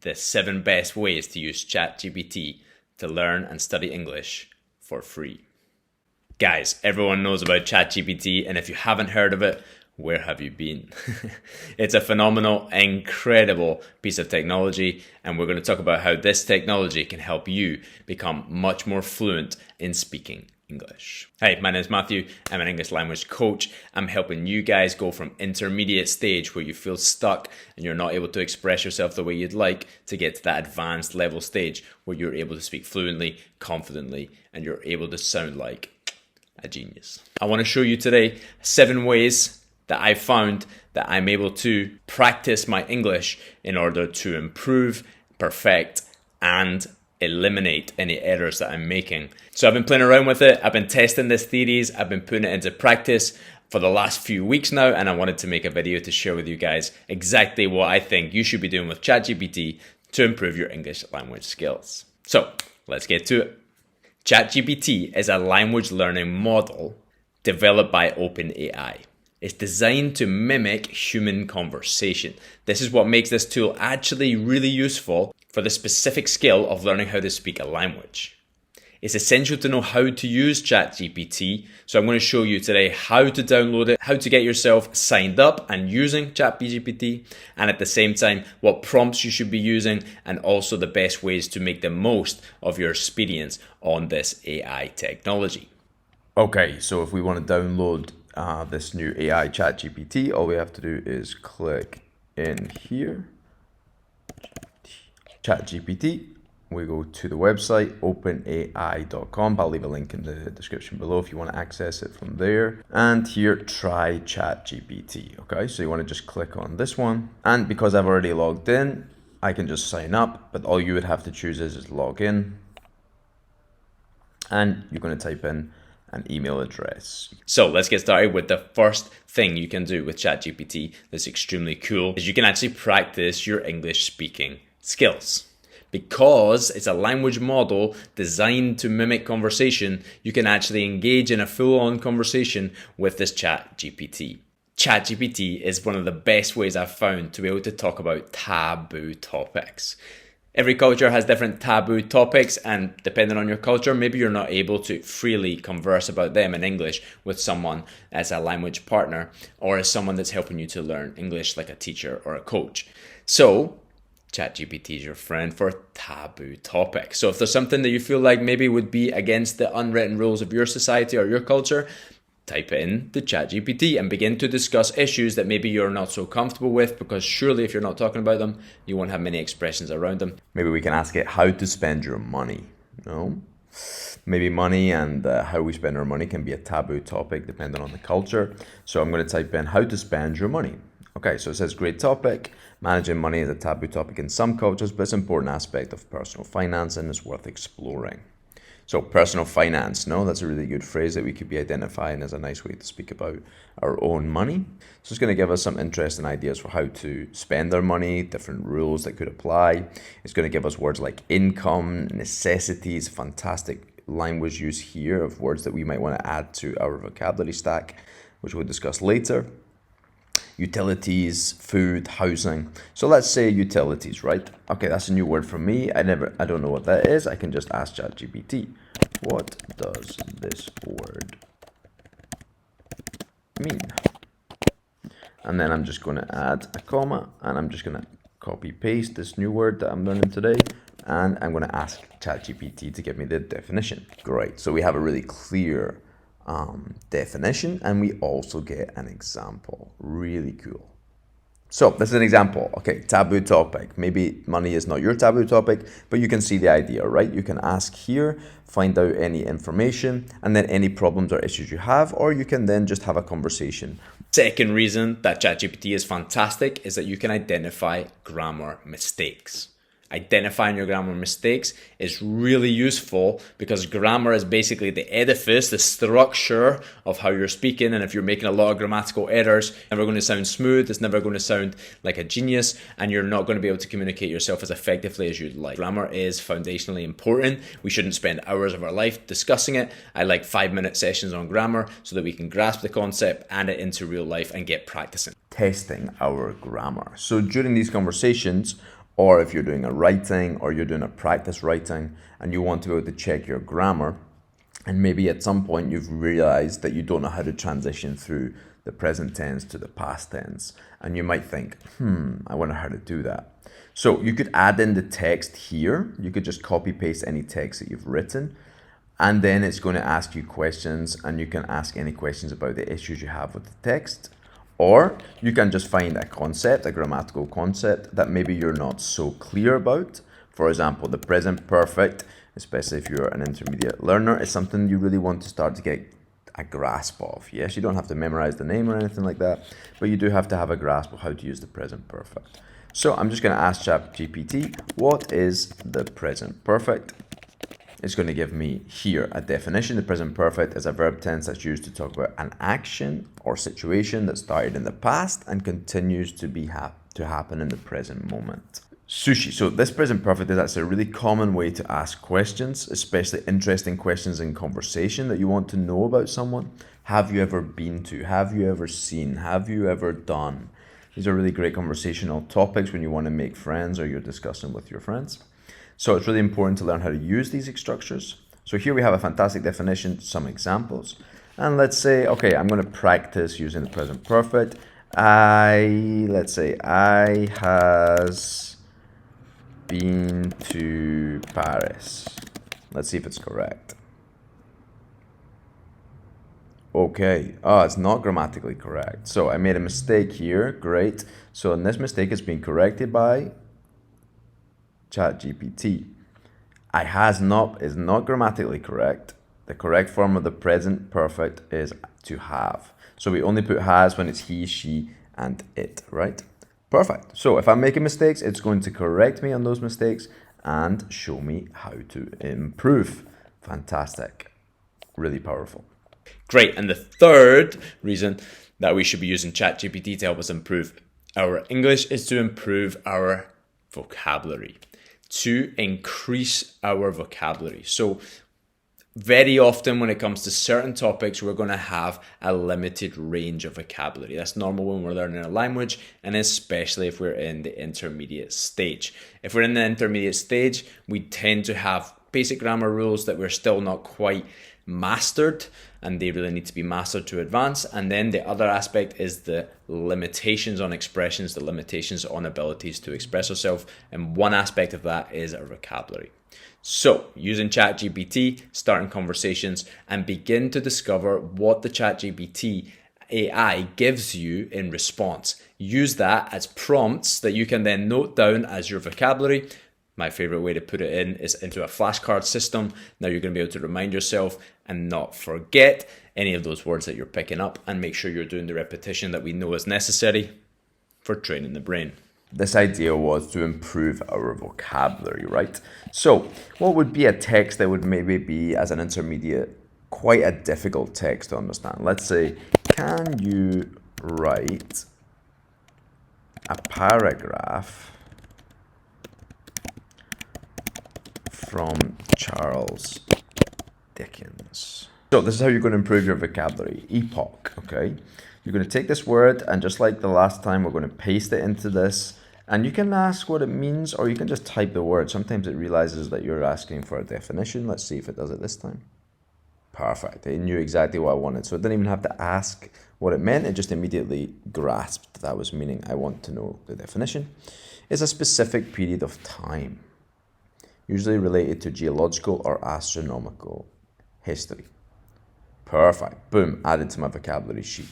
the 7 best ways to use ChatGPT to learn and study English for free. Guys, everyone knows about ChatGPT, and if you haven't heard of it, where have you been? It's a phenomenal, incredible piece of technology, and we're going to talk about how this technology can help you become much more fluent in speaking English. Hey, my name is Matthew. I'm an English language coach. I'm helping you guys go from intermediate stage where you feel stuck and you're not able to express yourself the way you'd like to get to that advanced level stage where you're able to speak fluently, confidently, and you're able to sound like a genius. I want to show you today 7 ways that I found that I'm able to practice my English in order to improve, perfect, and eliminate any errors that I'm making. So I've been playing around with it. I've been testing these theories. I've been putting it into practice for the last few weeks now, and I wanted to make a video to share with you guys exactly what I think you should be doing with ChatGPT to improve your English language skills. So let's get to it. ChatGPT is a language learning model developed by OpenAI. It's designed to mimic human conversation. This is what makes this tool actually really useful for the specific skill of learning how to speak a language. It's essential to know how to use ChatGPT, so I'm going to show you today how to download it, how to get yourself signed up and using ChatGPT, and at the same time, what prompts you should be using, and also the best ways to make the most of your experience on this AI technology. Okay, so if we want to download this new AI ChatGPT, all we have to do is click in here, ChatGPT. We go to the website, openai.com. I'll leave a link in the description below if you want to access it from there. And here, try ChatGPT. Okay, so you want to just click on this one. And because I've already logged in, I can just sign up, but all you would have to choose is log in. And you're going to type in an email address. So let's get started with the first thing you can do with ChatGPT that's extremely cool is you can actually practice your English speaking skills. Because it's a language model designed to mimic conversation, you can actually engage in a full-on conversation with this ChatGPT. ChatGPT is one of the best ways I've found to be able to talk about taboo topics. Every culture has different taboo topics, and depending on your culture, maybe you're not able to freely converse about them in English with someone as a language partner or as someone that's helping you to learn English like a teacher or a coach. So ChatGPT is your friend for taboo topics. So if there's something that you feel like maybe would be against the unwritten rules of your society or your culture, type in the ChatGPT and begin to discuss issues that maybe you're not so comfortable with, because surely if you're not talking about them, you won't have many expressions around them. Maybe we can ask it how to spend your money. No? Maybe money and how we spend our money can be a taboo topic depending on the culture. So I'm going to type in how to spend your money. Okay, so it says great topic. Managing money is a taboo topic in some cultures, but it's an important aspect of personal finance and is worth exploring. So personal finance, no, that's a really good phrase that we could be identifying as a nice way to speak about our own money. So it's going to give us some interesting ideas for how to spend our money, different rules that could apply. It's going to give us words like income, necessities, fantastic language use here of words that we might want to add to our vocabulary stack, which we'll discuss later. Utilities, food, housing. So let's say utilities, right? Okay, that's a new word for me. I don't know what that is. I can just ask ChatGPT, what does this word mean? And then I'm just going to add a comma, and I'm just going to copy paste this new word that I'm learning today, and I'm going to ask ChatGPT to give me the definition. Great. So we have a really clear definition, and we also get an example. Really cool. So this is an example. Okay, taboo topic. Maybe money is not your taboo topic, but you can see the idea, right? You can ask here, find out any information, and then any problems or issues you have, or you can then just have a conversation. Second reason that ChatGPT is fantastic is that you can identify grammar mistakes. Identifying your grammar mistakes is really useful because grammar is basically the edifice, the structure of how you're speaking. And if you're making a lot of grammatical errors, it's never going to sound smooth, it's never going to sound like a genius, and you're not going to be able to communicate yourself as effectively as you'd like. Grammar is foundationally important. We shouldn't spend hours of our life discussing it. I like 5-minute sessions on grammar so that we can grasp the concept, add it into real life, and get practicing. Testing our grammar. So during these conversations, Or if you're doing a writing or you're doing a practice writing and you want to be able to check your grammar, and maybe at some point you've realized that you don't know how to transition through the present tense to the past tense. And you might think, I wonder how to do that. So you could add in the text here. You could just copy paste any text that you've written. And then it's going to ask you questions, and you can ask any questions about the issues you have with the text. Or you can just find a concept, a grammatical concept that maybe you're not so clear about. For example, the present perfect, especially if you're an intermediate learner, is something you really want to start to get a grasp of. Yes, you don't have to memorize the name or anything like that, but you do have to have a grasp of how to use the present perfect. So I'm just going to ask ChatGPT, what is the present perfect? It's going to give me here a definition. The present perfect is a verb tense that's used to talk about an action or situation that started in the past and continues to happen in the present moment. Sushi. So this present perfect is actually a really common way to ask questions, especially interesting questions in conversation that you want to know about someone. Have you ever been to? Have you ever seen? Have you ever done? These are really great conversational topics when you want to make friends or you're discussing with your friends. So it's really important to learn how to use these structures. So here we have a fantastic definition, some examples. And let's say, okay, I'm going to practice using the present perfect. Let's say, I has been to Paris. Let's see if it's correct. Okay, it's not grammatically correct. So I made a mistake here, great. So and this mistake has been corrected by ChatGPT. I has not is not grammatically correct. The correct form of the present perfect is to have. So we only put has when it's he, she, and it, right? Perfect. So if I'm making mistakes, it's going to correct me on those mistakes and show me how to improve. Fantastic. Really powerful. Great. And the third reason that we should be using ChatGPT to help us improve our English is to improve our vocabulary, to increase our vocabulary. So very often when it comes to certain topics, we're going to have a limited range of vocabulary. That's normal when we're learning a language, and especially if we're in the intermediate stage. If we're in the intermediate stage, we tend to have basic grammar rules that we're still not quite mastered, and they really need to be mastered to advance. And then the other aspect is the limitations on expressions, the limitations on abilities to express ourselves. And one aspect of that is our vocabulary. So using ChatGPT, starting conversations, and begin to discover what the ChatGPT AI gives you in response. Use that as prompts that you can then note down as your vocabulary. My favorite way to put it in is into a flashcard system. Now you're going to be able to remind yourself and not forget any of those words that you're picking up, and make sure you're doing the repetition that we know is necessary for training the brain. This idea was to improve our vocabulary, right? So what would be a text that would maybe be, as an intermediate, quite a difficult text to understand? Let's say, can you write a paragraph from Charles Dickens? So this is how you're going to improve your vocabulary. Epoch, okay? You're going to take this word, and just like the last time, we're going to paste it into this. And you can ask what it means, or you can just type the word. Sometimes it realizes that you're asking for a definition. Let's see if it does it this time. Perfect. It knew exactly what I wanted. So it didn't even have to ask what it meant. It just immediately grasped that was meaning. I want to know the definition. It's a specific period of time, usually related to geological or astronomical history. Perfect. Boom. Added to my vocabulary sheet.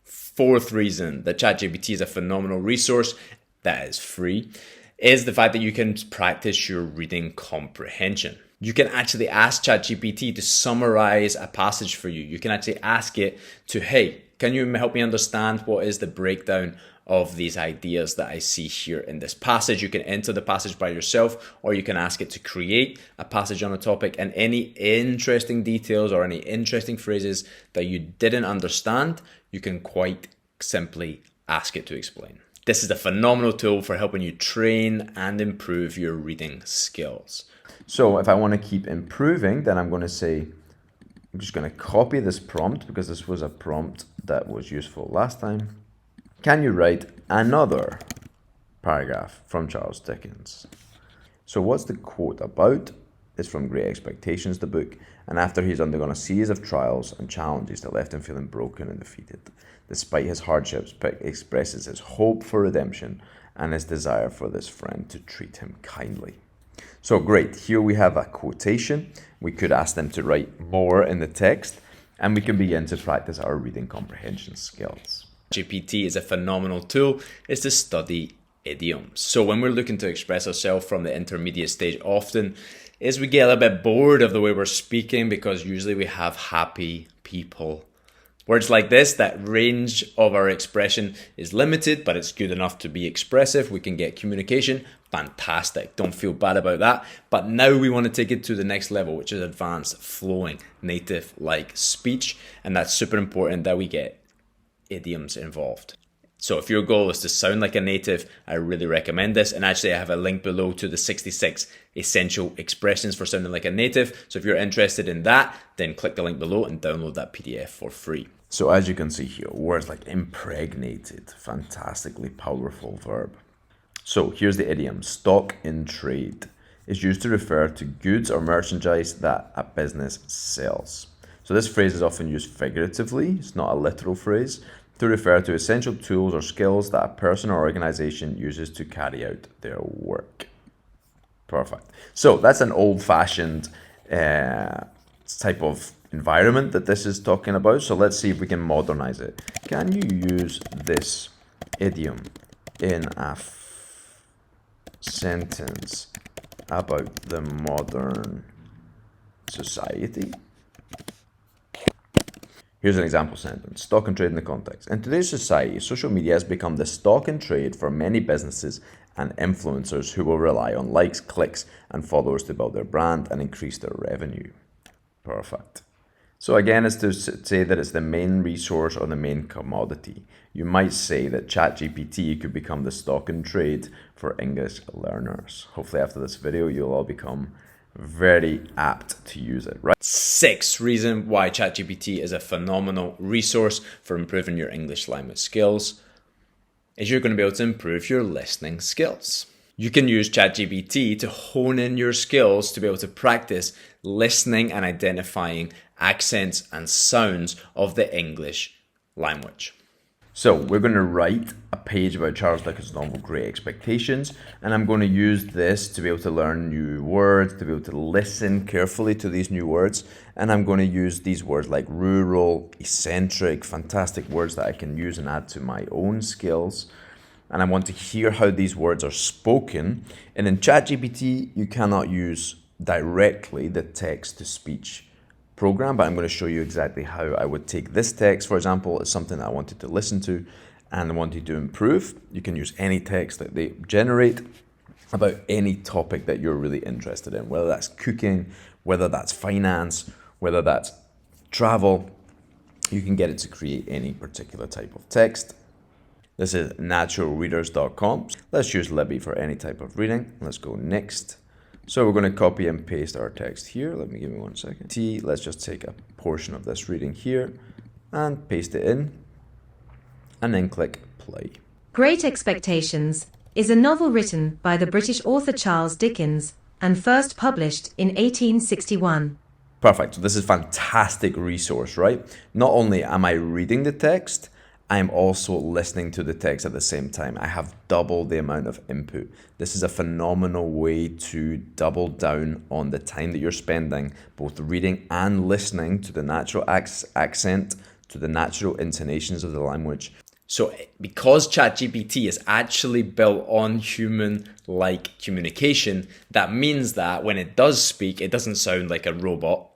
Fourth reason that ChatGPT is a phenomenal resource that is free is the fact that you can practice your reading comprehension. You can actually ask ChatGPT to summarize a passage for you. You can actually ask it to, hey, can you help me understand what is the breakdown of these ideas that I see here in this passage? You can enter the passage by yourself, or you can ask it to create a passage on a topic, and any interesting details or any interesting phrases that you didn't understand, you can quite simply ask it to explain. This is a phenomenal tool for helping you train and improve your reading skills. So if I want to keep improving, then I'm going to say, I'm just going to copy this prompt, because this was a prompt that was useful last time. Can you write another paragraph from Charles Dickens. So what's the quote about? It's from Great Expectations, the book, and after he's undergone a series of trials and challenges that left him feeling broken and defeated, despite his hardships, Pick expresses his hope for redemption and his desire for this friend to treat him kindly. So great, here we have a quotation. We could ask them to write more in the text, and we can begin to practice our reading comprehension skills. GPT is a phenomenal tool. It's to study idioms. So when we're looking to express ourselves from the intermediate stage, often is we get a bit bored of the way we're speaking because usually we have happy people. Words like this, that range of our expression is limited, but it's good enough to be expressive. We can get communication. Fantastic. Don't feel bad about that. But now we want to take it to the next level, which is advanced flowing, native-like speech. And that's super important that we get idioms involved. So if your goal is to sound like a native, I really recommend this. And actually I have a link below to the 66 essential expressions for sounding like a native. So if you're interested in that, then click the link below and download that PDF for free. So as you can see here, words like impregnated, fantastically powerful verb. So here's the idiom, stock in trade, is used to refer to goods or merchandise that a business sells. So this phrase is often used figuratively, it's not a literal phrase, to refer to essential tools or skills that a person or organization uses to carry out their work. Perfect. So that's an old-fashioned type of environment that this is talking about. So let's see if we can modernize it. Can you use this idiom in a sentence about the modern society? Here's an example sentence, stock and trade in the context. In today's society, social media has become the stock and trade for many businesses and influencers who will rely on likes, clicks, and followers to build their brand and increase their revenue. Perfect. So again, it's to say that it's the main resource or the main commodity. You might say that ChatGPT could become the stock and trade for English learners. Hopefully after this video, you'll all become very apt to use it, right? 6th reason why ChatGPT is a phenomenal resource for improving your English language skills is you're going to be able to improve your listening skills. You can use ChatGPT to hone in your skills to be able to practice listening and identifying accents and sounds of the English language. So we're going to write a page about Charles Dickens' novel Great Expectations, and I'm going to use this to be able to learn new words, to be able to listen carefully to these new words, and I'm going to use these words like rural, eccentric, fantastic words that I can use and add to my own skills. And I want to hear how these words are spoken. And in ChatGPT, you cannot use directly the text-to-speech program, but I'm going to show you exactly how I would take this text, for example, as something that I wanted to listen to and I wanted to improve. You can use any text that they generate about any topic that you're really interested in, whether that's cooking, whether that's finance, whether that's travel. You can get it to create any particular type of text. This is naturalreaders.com. Let's use Libby for any type of reading. Let's go next. So we're going to copy and paste our text here. Give me 1 second. Let's just take a portion of this reading here and paste it in and then click play. Great Expectations is a novel written by the British author Charles Dickens and first published in 1861. Perfect. So this is a fantastic resource, right? Not only am I reading the text, I'm also listening to the text at the same time. I have double the amount of input. This is a phenomenal way to double down on the time that you're spending both reading and listening to the natural accent, to the natural intonations of the language. So because ChatGPT is actually built on human-like communication, that means that when it does speak, it doesn't sound like a robot.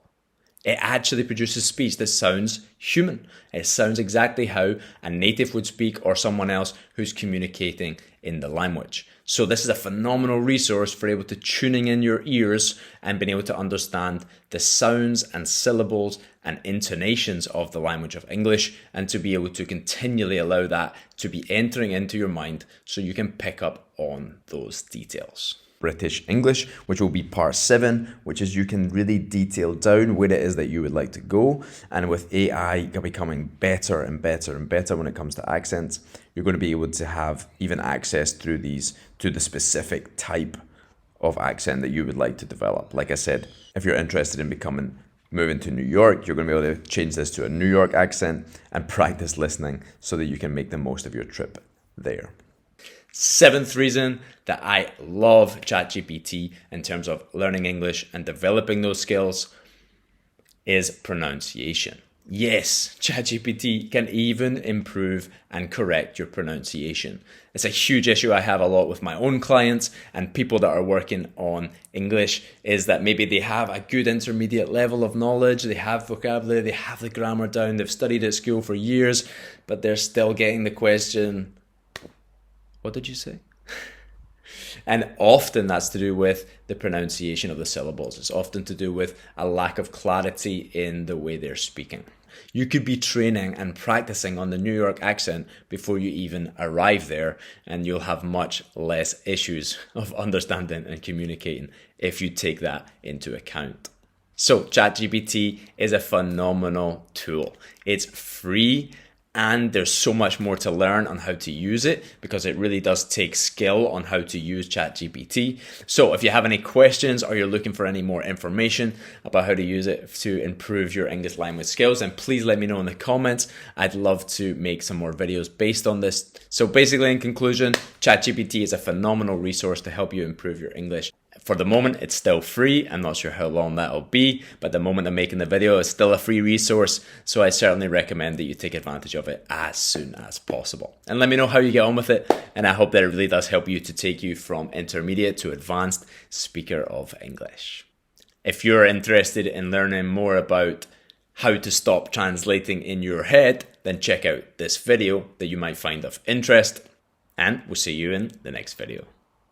It actually produces speech that sounds human. It sounds exactly how a native would speak or someone else who's communicating in the language. So this is a phenomenal resource for able to tuning in your ears and being able to understand the sounds and syllables and intonations of the language of English, and to be able to continually allow that to be entering into your mind so you can pick up on those details. British English, which will be part 7, which is you can really detail down where it is that you would like to go. And with AI becoming better and better and better when it comes to accents, you're going to be able to have even access through these to the specific type of accent that you would like to develop. Like I said, if you're interested in moving to New York, you're going to be able to change this to a New York accent and practice listening so that you can make the most of your trip there. 7th reason that I love ChatGPT in terms of learning English and developing those skills is pronunciation. Yes, ChatGPT can even improve and correct your pronunciation. It's a huge issue I have a lot with my own clients and people that are working on English, is that maybe they have a good intermediate level of knowledge, they have vocabulary, they have the grammar down, they've studied at school for years, but they're still getting the question, what did you say? And often that's to do with the pronunciation of the syllables. It's often to do with a lack of clarity in the way they're speaking. You could be training and practicing on the New York accent before you even arrive there, and you'll have much less issues of understanding and communicating if you take that into account. So ChatGPT is a phenomenal tool. It's free, and there's so much more to learn on how to use it, because it really does take skill on how to use ChatGPT. So if you have any questions or you're looking for any more information about how to use it to improve your English language skills, then please let me know in the comments. I'd love to make some more videos based on this. So basically, in conclusion, ChatGPT is a phenomenal resource to help you improve your English. For the moment, it's still free. I'm not sure how long that'll be, but the moment I'm making the video, it's still a free resource. So I certainly recommend that you take advantage of it as soon as possible. And let me know how you get on with it. And I hope that it really does help you to take you from intermediate to advanced speaker of English. If you're interested in learning more about how to stop translating in your head, then check out this video that you might find of interest. And we'll see you in the next video.